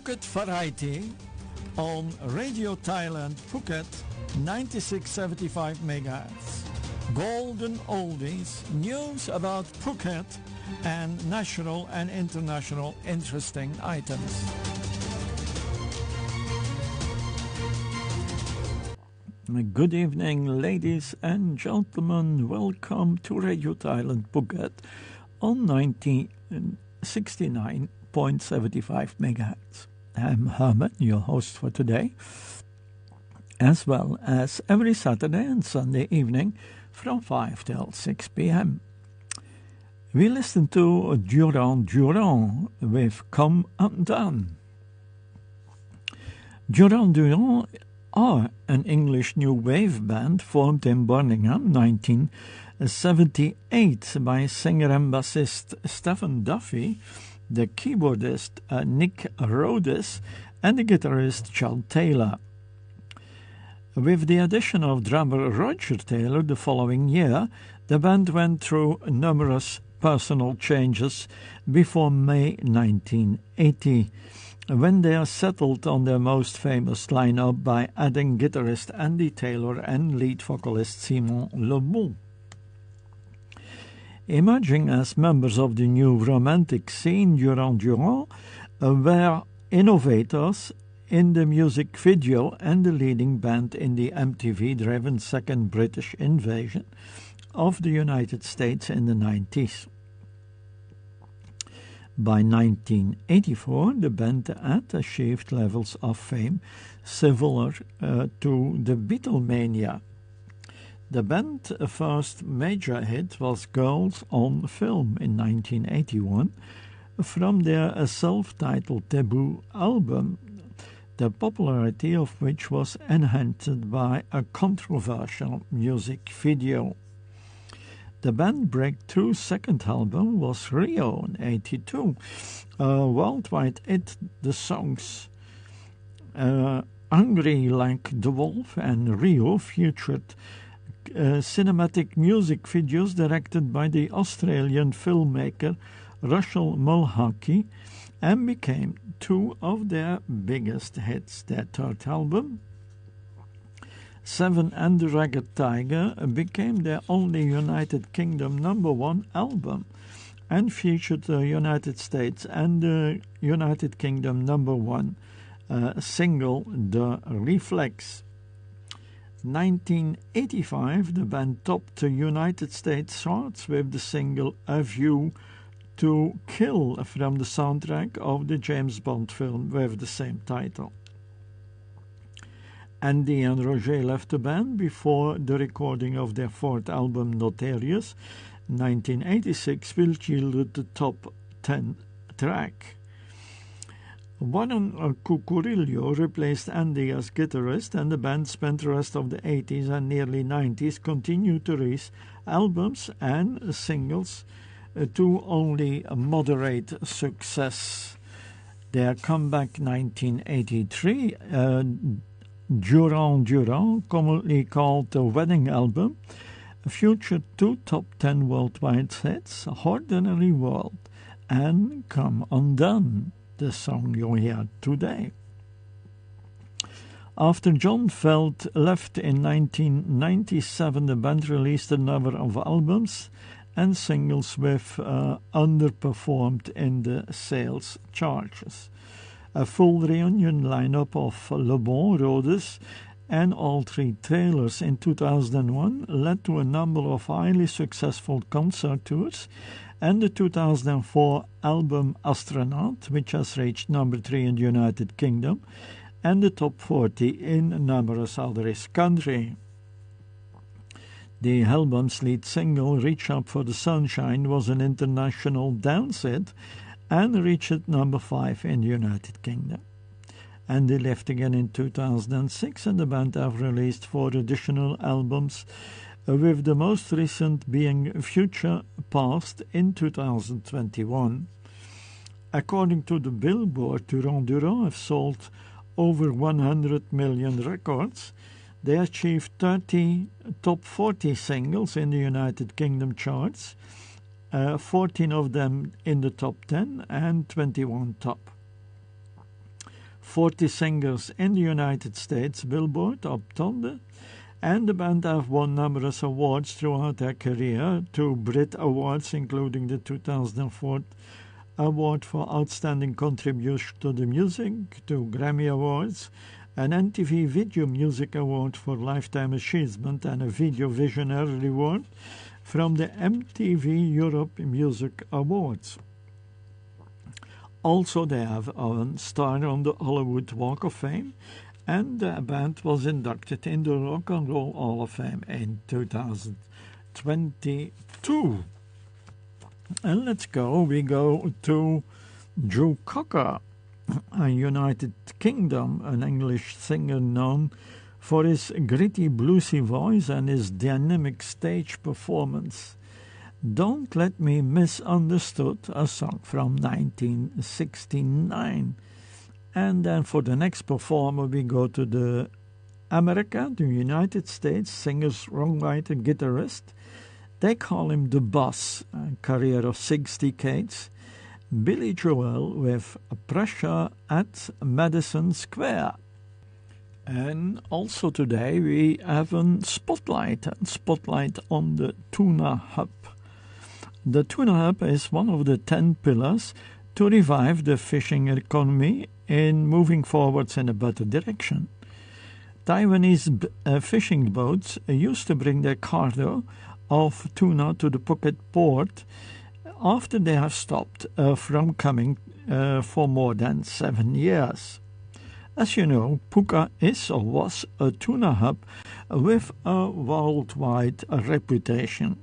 Phuket Variety on Radio Thailand Phuket 96.75 MHz. Golden Oldies, news about Phuket and national and international interesting items. Good evening, ladies and gentlemen. Welcome to Radio Thailand Phuket on 69.75 MHz. I'm Herman, your host for today, as well as every Saturday and Sunday evening from 5 till 6 p.m. We listen to Duran Duran with Come Undone. Duran Duran are an English new wave band formed in Birmingham, 1978 by singer and bassist Stephen Duffy, the keyboardist Nick Rhodes, and the guitarist Chad Taylor. With the addition of drummer Roger Taylor the following year, the band went through numerous personal changes before May 1980, when they are settled on their most famous lineup by adding guitarist Andy Taylor and lead vocalist Simon Le Bon. Emerging as members of the new romantic scene, Duran Duran were innovators in the music video and the leading band in the MTV-driven second British invasion of the United States in the 90s. By 1984, the band had achieved levels of fame similar to the Beatlemania. The band's first major hit was Girls on Film in 1981 from their self-titled debut album, the popularity of which was enhanced by a controversial music video. The band breakthrough second album was Rio in 1982. Worldwide hit, the songs Hungry Like the Wolf and Rio featured cinematic music videos directed by the Australian filmmaker Russell Mulcahy and became two of their biggest hits. Their third album, Seven and the Ragged Tiger, became their only United Kingdom #1 album and featured the United States and the United Kingdom #1 single, The Reflex. 1985, the band topped the United States charts with the single A View to Kill from the soundtrack of the James Bond film with the same title. Andy and Roger left the band before the recording of their fourth album, Notorious, 1986, which yielded the top 10 track. Warren Cucurillo replaced Andy as guitarist, and the band spent the rest of the 80s and nearly 90s continued to release albums and singles to only moderate success. Their comeback 1983, Duran Duran, commonly called the Wedding Album, featured two top 10 worldwide hits, Ordinary World and Come Undone, the song you hear today. After John Feld left in 1997, the band released a number of albums and singles with underperformed in the sales charts. A full reunion lineup of Le Bon, Rhodes, and all three Taylors in 2001 led to a number of highly successful concert tours, and the 2004 album Astronaut, which has reached #3 in the United Kingdom and the top 40 in numerous other countries. The album's lead single, Reach Up for the Sunshine, was an international dance hit and reached #5 in the United Kingdom. And they left again in 2006, and the band have released 4 additional albums, with the most recent being Future Past in 2021. According to the Billboard, Duran Duran have sold over 100 million records. They achieved 30 top 40 singles in the United Kingdom charts, 14 of them in the top 10 and 21 top. 40 singers in the United States Billboard Top 100, and the band have won numerous awards throughout their career, 2 Brit Awards, including the 2004 Award for Outstanding Contribution to the Music, 2 Grammy Awards, an MTV Video Music Award for Lifetime Achievement, and a Video Visionary Award from the MTV Europe Music Awards. Also, they have a star on the Hollywood Walk of Fame, and the band was inducted in the Rock and Roll Hall of Fame in 2022. And we go to Joe Cocker, a United Kingdom, an English singer known for his gritty bluesy voice and his dynamic stage performance. Don't Let Me Misunderstood, a song from 1969. And then for the next performer, we go to the United States, singer-songwriter, guitarist. They call him the Boss, a career of 6 decades. Billy Joel with Pressure at Madison Square. And also today we have a spotlight on the Tuna Hub. The Tuna Hub is one of the 10 pillars to revive the fishing economy in moving forwards in a better direction. Taiwanese fishing boats used to bring their cargo of tuna to the Phuket port after they have stopped from coming for more than 7 years. As you know, Phuket is or was a tuna hub with a worldwide reputation.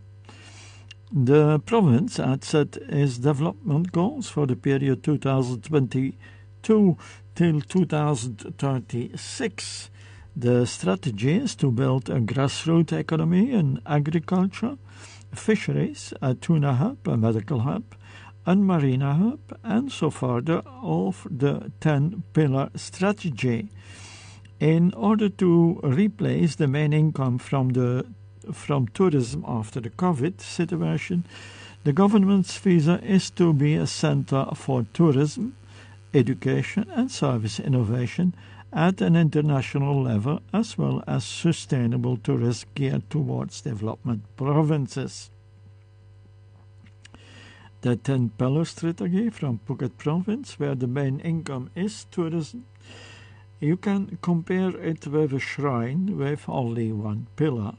The province had set its development goals for the period 2022 till 2036. The strategy is to build a grassroots economy in agriculture, fisheries, a tuna hub, a medical hub, a marina hub, and so further of the 10-pillar strategy. In order to replace the main income from tourism after the COVID situation, the government's visa is to be a center for tourism, education and service innovation at an international level, as well as sustainable tourism geared towards development provinces. The 10-pillar strategy from Phuket province, where the main income is tourism, you can compare it with a shrine with only one pillar.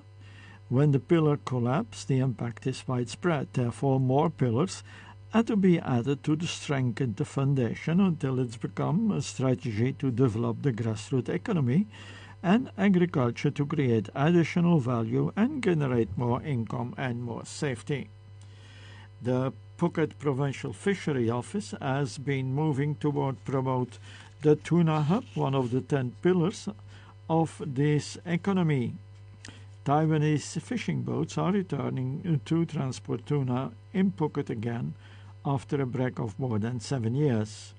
When the pillar collapses, the impact is widespread. Therefore, more pillars had to be added to strengthen the foundation until it's become a strategy to develop the grassroots economy and agriculture to create additional value and generate more income and more safety. The Phuket Provincial Fishery Office has been moving toward promote the tuna hub, one of the 10 pillars of this economy. Taiwanese fishing boats are returning to transport tuna in Phuket again after a break of more than 7 years.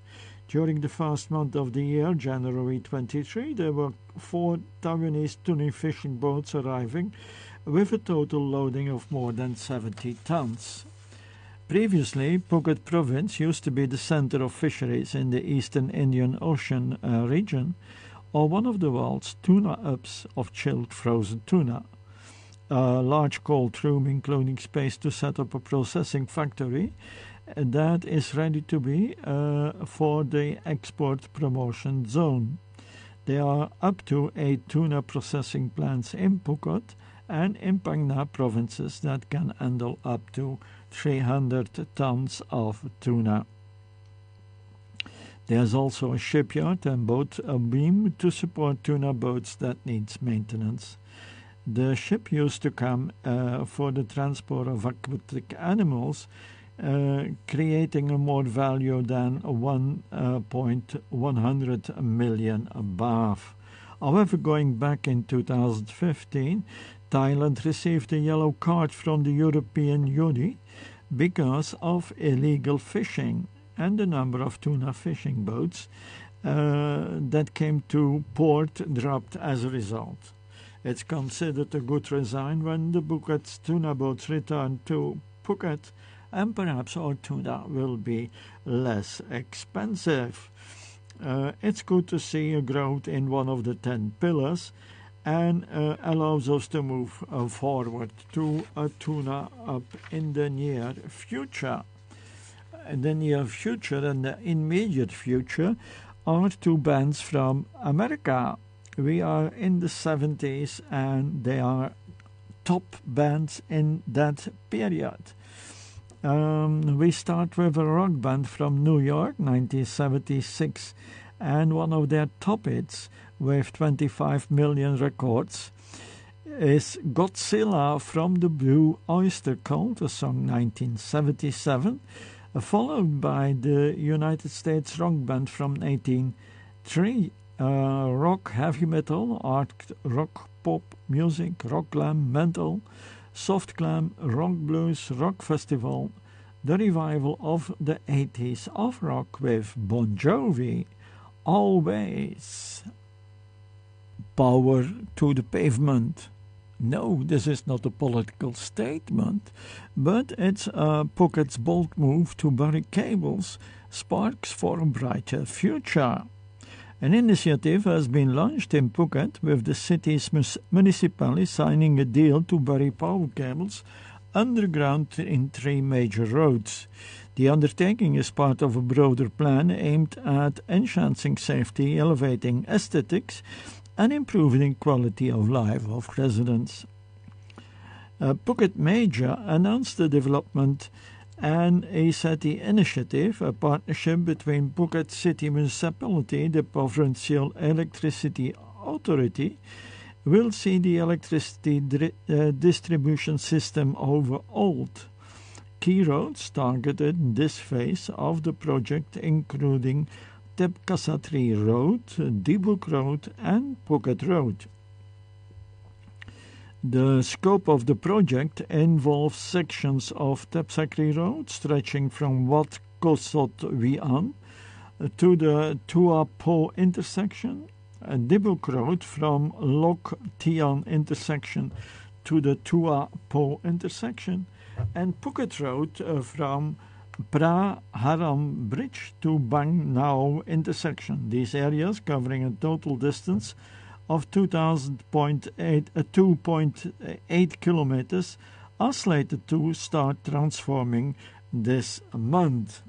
During the first month of the year, January 23, there were 4 Taiwanese tuna fishing boats arriving with a total loading of more than 70 tons. Previously, Phuket province used to be the center of fisheries in the eastern Indian Ocean region, or one of the world's tuna hubs of chilled frozen tuna. A large cold room including space to set up a processing factory that is ready to be for the export promotion zone. There are up to 8 tuna processing plants in Phuket and in Phang Nga provinces that can handle up to 300 tons of tuna. There's also a shipyard and boat beam to support tuna boats that needs maintenance. The ship used to come for the transport of aquatic animals, creating a more value than 1.100 million baht. However, going back in 2015, Thailand received a yellow card from the European Union because of illegal fishing, and the number of tuna fishing boats that came to port dropped as a result. It's considered a good resign when the Phuket tuna boats return to Phuket, and perhaps our tuna will be less expensive. it's good to see a growth in one of the 10 pillars and allows us to move forward to a tune-up in the near future. The near future and the immediate future are two bands from America. We are in the 70s and they are top bands in that period. We start with a rock band from New York, 1976, and one of their top hits with 25 million records is Godzilla from the Blue Oyster Cult, a song 1977, followed by the United States rock band from 1983, rock, heavy metal, art rock, pop music, rock glam, metal, soft glam, rock blues, rock festival, the revival of the 80s of rock with Bon Jovi, Always. Power to the pavement. No, this is not a political statement, but it's Phuket's bold move to bury cables, sparks for a brighter future. An initiative has been launched in Phuket with the city's municipality signing a deal to bury power cables underground in 3 major roads. The undertaking is part of a broader plan aimed at enhancing safety, elevating aesthetics, and improving quality of life of residents. Phuket Major announced the development and he said the initiative, a partnership between Phuket City Municipality, the Provincial Electricity Authority, will see the electricity distribution system overhauled. Key roads targeted in this phase of the project including Tepkasatri Road, Dibuk Road and Phuket Road. The scope of the project involves sections of Tepkasatri Road stretching from Wat Kosot Wian to the Tua Po intersection, Dibuk Road from Lok Tian intersection to the Tua Po intersection, and Phuket Road from Pra Haram Bridge to Bang Nao intersection. These areas, covering a total distance of 2.8 kilometers, are slated to start transforming this month.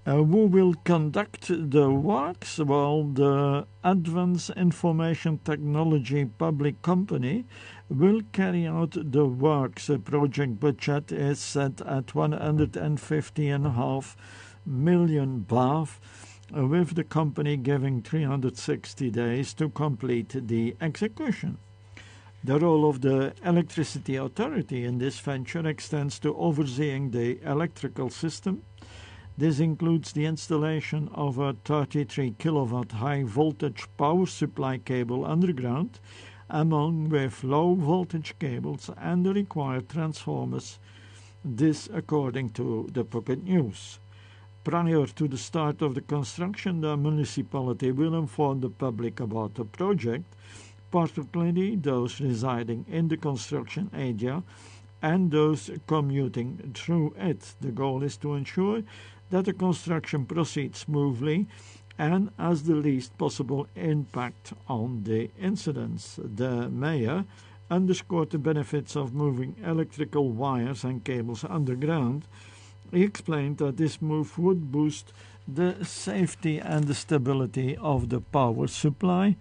Who will conduct the works? Well, the Advanced Information Technology Public Company will carry out the works. The project budget is set at 150.5 million baht, with the company giving 360 days to complete the execution. The role of the Electricity Authority in this venture extends to overseeing the electrical system. This includes the installation of a 33 kilowatt high voltage power supply cable underground, along with low voltage cables and the required transformers. This according to the Phuket News. Prior to the start of the construction, the municipality will inform the public about the project, particularly those residing in the construction area and those commuting through it. The goal is to ensure that the construction proceeds smoothly and has the least possible impact on the incidents. The mayor underscored the benefits of moving electrical wires and cables underground. He explained that this move would boost the safety and the stability of the power supply,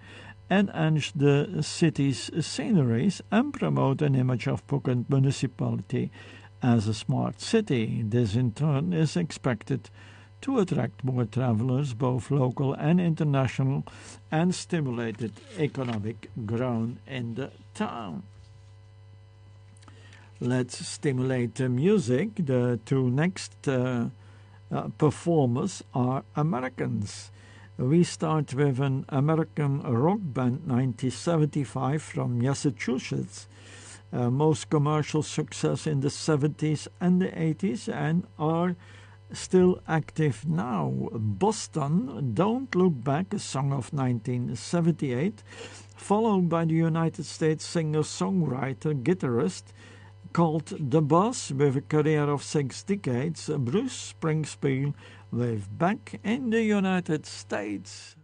enhance the city's sceneries, and promote an image of Phuket municipality as a smart city. This in turn is expected to attract more travelers, both local and international, and stimulated economic growth in the town. Let's stimulate the music. The two next performers are Americans. We start with an American rock band 1975 from Massachusetts. Most commercial success in the 70s and the 80s and are still active now. Boston, Don't Look Back, a song of 1978, followed by the United States singer-songwriter, guitarist called The Boss with a career of 6 decades, Bruce Springsteen, live back in the United States.